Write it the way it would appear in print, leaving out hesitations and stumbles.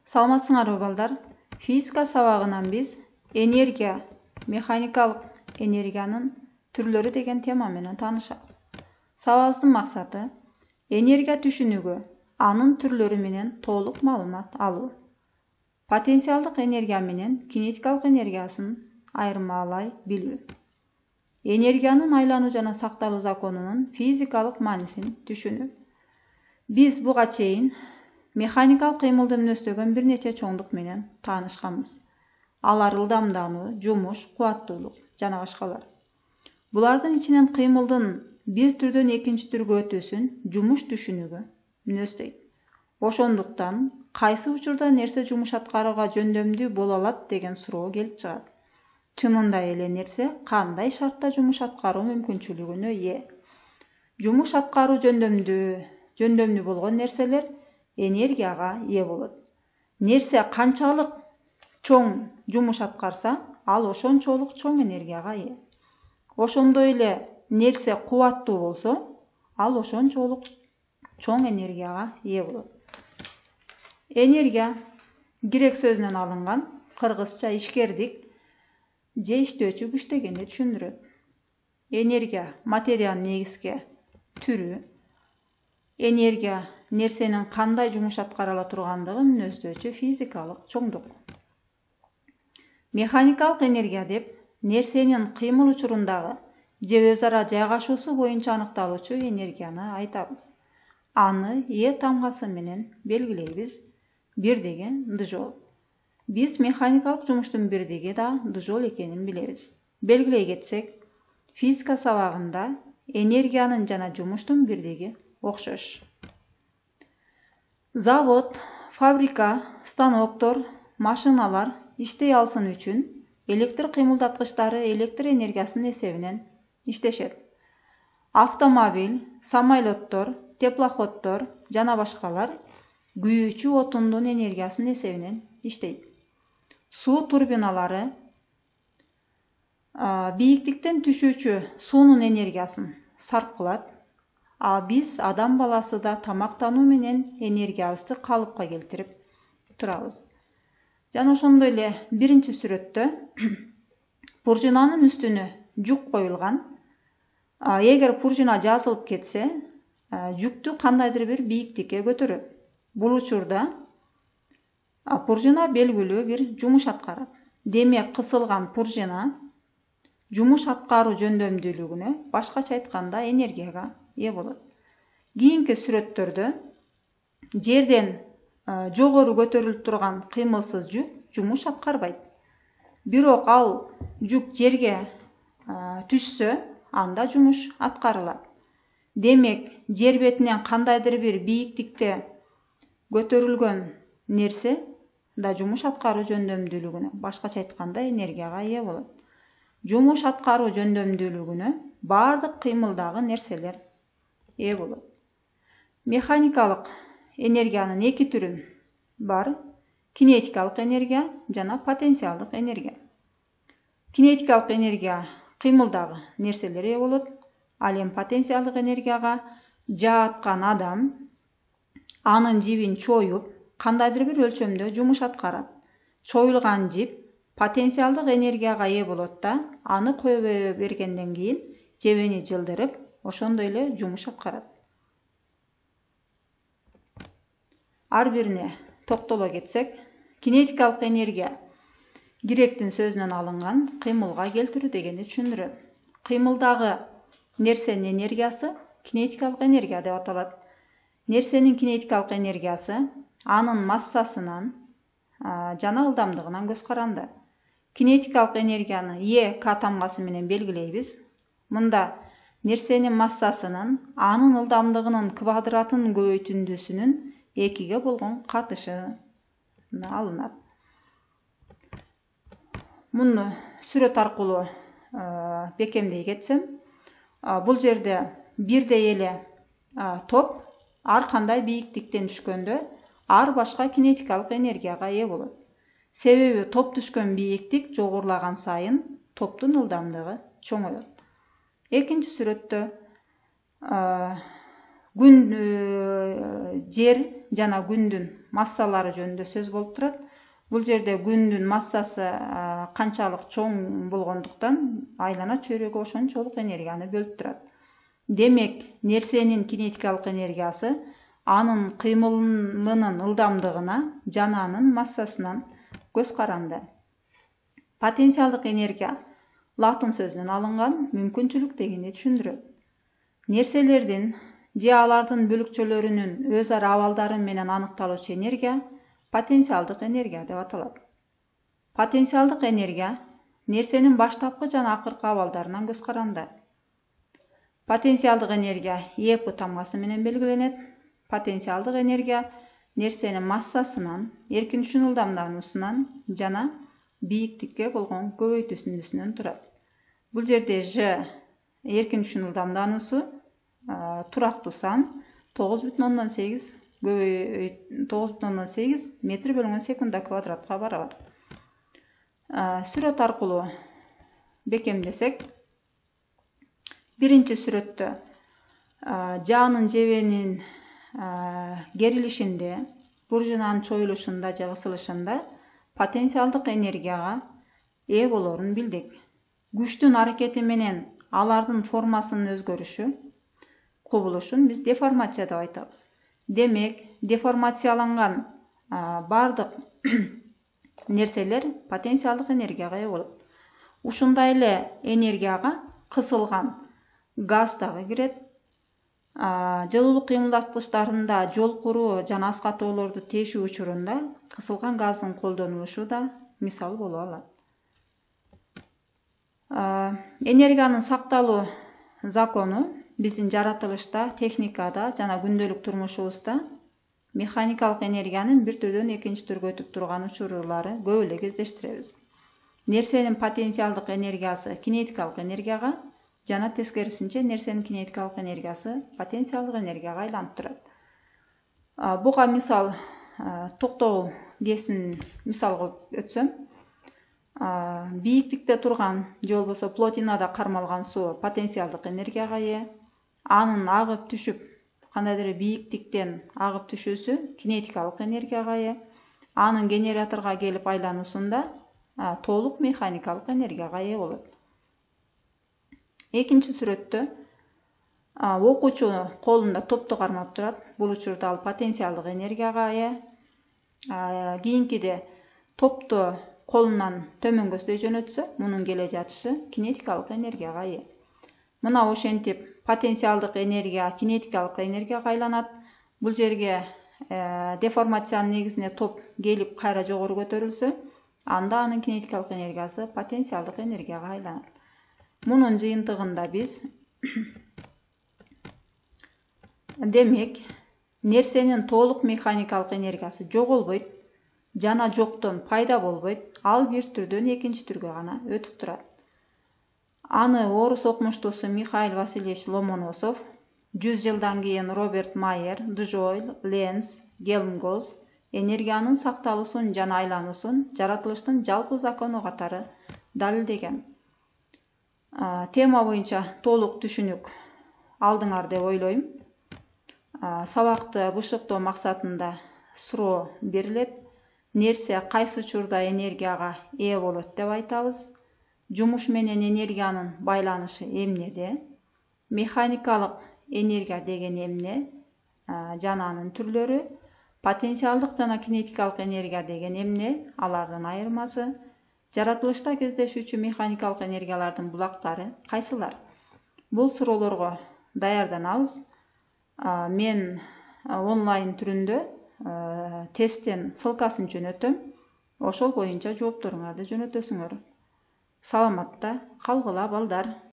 Саламатсыңарбы балдар? Физика сабагынан биз энергия, механикалык энергиянын түрлөрү деген тема менен таанышабыз. Сабагыбыздын максаты энергия түшүнүгү, анын түрлөрү менен толук маалымат алуу. Потенциалдык энергия менен кинетикалык энергиясын айырмалай билүү. Энергиянын айлануу жана сакталуу законунун физикалык маанисин түшүнүү. Биз буга чейин механикалык кыймылды мүнөздөгөн бир нече чоңдук менен таанышканбыз. Алар ылдамдануу, жумуш, кубаттуулук жана башкалар. Булардын ичинен кыймылдын бир түрдөн экинчи түргө өтүүсүн жумуш түшүнүгү мүнөздөйт. Ошондуктан кайсы учурда нерсе жумуш аткарууга жөндөмдүү боло алат деген суроо келип чыгат. Чынында эле нерсе кандай шартта жумуш аткаруу мүмкүнчүлүгүнө ээ? Жумуш аткаруу жөндөмдүү болгон нерселер энергияга ээ болот. Нерсе канчалык чоң жумуш аткарса, ал ошончолук чоң энергияга ээ. Ошондой эле нерсе кубаттуу болсо, ал ошончолук чоң энергияга ээ болот. Энергия грек сөзүнөн алынган, кыргызча ишкердик же иштөөчү күч дегенди түшүндүрөт. Энергия материянын негизги түрү. Энергия нерсенин кандай жумуш аткара ала тургандыгын мүнөздөчү физикалык чоңдук. Механикалык энергия деп нерсенин кыймыл учурундагы же өз ара жайгашуусу боюнча аныкталуучу энергияны айтабыз. Аны Е тамгасы менен белгилейбиз. Бирдиги дж. Биз механикалык жумуштун бирдиги да дж экенин билебиз. Белгилей кетсек, физика сабагында энергиянын жана жумуштун бирдиги окшош. Завод, фабрика, станоктор, машиналар иштей алсын үчүн электр кыймылдаткычтары электр энергиясынын эсебинен иштешет. Автомобиль, самолеттор, теплоходдор жана башкалар күйүүчү отундун энергиясынын эсебинен иштейт. Суу турбиналары бийиктиктен түшүүчү суунун энергиясын сарп кылат. Биз адам баласы да тамактануу менен энергиябызды калыпка келтирип турабыз. Жана ошондой эле биринчи сүрөттө пружинанын үстүнө жүк коюлган. Эгер пружина жазылып кетсе, жүктү кандайдыр бир бийиктикке көтөрөт. Бул учурда пружина белгилүү бир жумуш аткарат. Демек, кысылган пружина жумуш аткаруу жөндөмдүүлүгүнө, башкача айтканда, энергияга ээ болот. Кийинки сүрөттөрдө жерден жогору көтөрүлүп турган кыймылсыз жүк жумуш аткарбайт. Бирок ал жүк жерге түшсө, анда жумуш аткарылат. Демек, жер бетинен кандайдыр бир бийиктикте көтөрүлгөн нерсе да жумуш аткаруу жөндөмдүүлүгүнө, башкача айтканда, энергияга ээ болот. Жумуш аткаруу жөндөмдүүлүгүнө бардык кыймылдагы нерселер ээ болот. Механикалык энергиянын эки түрү бар: кинетикалык энергия жана потенциалдык энергия. Кинетикалык энергия кыймылдагы нерселер ээ болот. Ал эми потенциалдык энергияга жааткан адам анын жибин чоюп, кандайдыр бир өлчөмдө жумуш аткарат. Чоюлган жип потенциалдык энергияга ээ болот да, аны кое бергенден кийин жебени жылдырып, ошондой эле жумуш аткарат. Ар бирине токтоло кетсек, кинетикалык энергия гректин сөзүнөн алынган, кыймылга келтирүү дегенди түшүндүрөт. Кыймылдагы нерсенин энергиясы кинетикалык энергия деп аталат. Нерсенин кинетикалык энергиясы анын массасынан жана ылдамдыгынан көз каранды. Кинетикалык энергияны Е тамгасы менен белгилейбиз. Мында нерсенин массасынын анын ылдамдыгынын квадратын көбөйтүндүсүнүн 2-ге болгон катышы алынат. Муну сүрөт аркылуу бекемдей кетсем, бул жерде бирдей эле топ ар кандай бийиктиктен түшкөндө ар башка кинетикалык энергияга ээ болот. Себеби топ түшкөн бийиктик жогорулаган сайын топтун ылдамдыгы чоңоет. Экинчи сүрөттө жер жана күндүн массалары жөнүндө сөз болуп турат. Бул жерде күндүн массасы канчалык чоң болгондуктан айлана чөйрөгү ошончолук энергияны бөлүп турат. Демек, нерсенин кинетикалык энергиясы анын кыймылынын ылдамдыгына жана анын массасынан көз каранды. Потенциалдык энергия латын сөзүнөн алынган мүмкүнчүлүк дегенди түшүндүрөт. Нерселердин же алардын бөлүкчөлөрүнүн өз ара абалдары менен аныкталуучу энергия потенциалдык энергия деп аталат. Потенциалдык энергия нерсенин баштапкы жана акыркы абалдарынан көз каранды. Потенциалдык энергия EP тамгасы менен белгиленет. Потенциалдык энергия нерсенин массасынан, эркин түшүн ылдамдануусунан жана бийиктикке болгон көбөйтүүсүнөн турат. Бул жерде Ж эркин түшүн ылдамдануусу, турактуу сан 9,8 метр бөлүнгөн секунда квадратка барабар. Сүрөт аркылуу бекемдесек, биринчи сүрөттө жаанын жебенин керилишинде, буржунанын чоюлушунда же ысылышында потенциалдык энергияга ээ болорун билдик. Күчтүн аракети менен алардын формасынын өзгөрүшү, кубулушун биз деформация деп айтабыз. Демек, деформацияланган бардык нерселер потенциалдык энергияга ээ болот. Ушундай эле энергияга кысылган газ дагы кирет. Жылуулук кыймылдаткычтарында жол куруу жана аскатоолорду тешүү учурунда кысылган газдын колдонулушу да мисал боло алат. Энергиянын сакталуу закону биздин жаратылышта, техникада жана күндөлүк турмушубузда механикалык энергиянын бир түрдөн экинчи түргө өтүп турган учурлары көп эле кездештиребиз. Нерсенин потенциалдык энергиясы кинетикалык энергияга жана тескерисинче нерсенин кинетикалык энергиясы потенциалдык энергияга айланып турат. Буга мисал токтогул кесин мисал кылып өтсөм, бийиктикте турган же болбосо плотинада кармалган суу потенциалдык энергияга ээ. Анын агып түшүп, кандайдыр бийиктиктен агып түшүүсү кинетикалык энергияга ээ. Анын генераторго келип айлануусунда толук механикалык энергияга ээ болот. Экинчи сүрөттө окуучу колунда топту кармап турат. Бул учурда ал потенциалдык энергияга ээ. Кийинкиде топту колунан төмөн көздөй жөнөтсө, мунун келе жатышы кинетикалык энергияга ээ. Мына ошентип потенциалдык энергия кинетикалык энергияга айланат. Бул жерге деформациянын негизине топ келип кайра жогору көтөрүлсө, анда анын кинетикалык энергиясы потенциалдык энергияга айланат. Мунун жыйынтыгында биз демек, нерсенин толук механикалык энергиясы жоголбойт жана жоктон пайда болбойт, ал бир түрдөн экинчи түргө гана өтүп турат. Аны орус окумуштуусу Михаил Васильевич Ломоносов, 100 жылдан кийин Роберт Майер, Джойл, Ленц, Гельмголц энергиянын сакталуусун жана айлануусун жаратылыштын жалпы закону катары далилдеген. Тема боюнча толук түшүнүк алдыңар деп ойлойм. Сабакты бышыктоо максатында суроо берилет. Нерсе кайсы учурда энергияга ээ болот деп айтабыз. Жумуш менен энергиянын байланышы эмнеде? Механикалык энергия деген эмне? Жана анын түрлөрү. Потенциалдык жана кинетикалык энергия деген эмне? Алардын айырмасы. Жаратылышта кездешүүчү механикалык энергиялардын булактары кайсылар? Бул суроолорго даярданабыз. Мен онлайн түрүндө тесттен ссылкасын жөнөтөм. Ошол боюнча жоопторуңарды жөнөтөсүңөр. Саламатта калгыла балдар.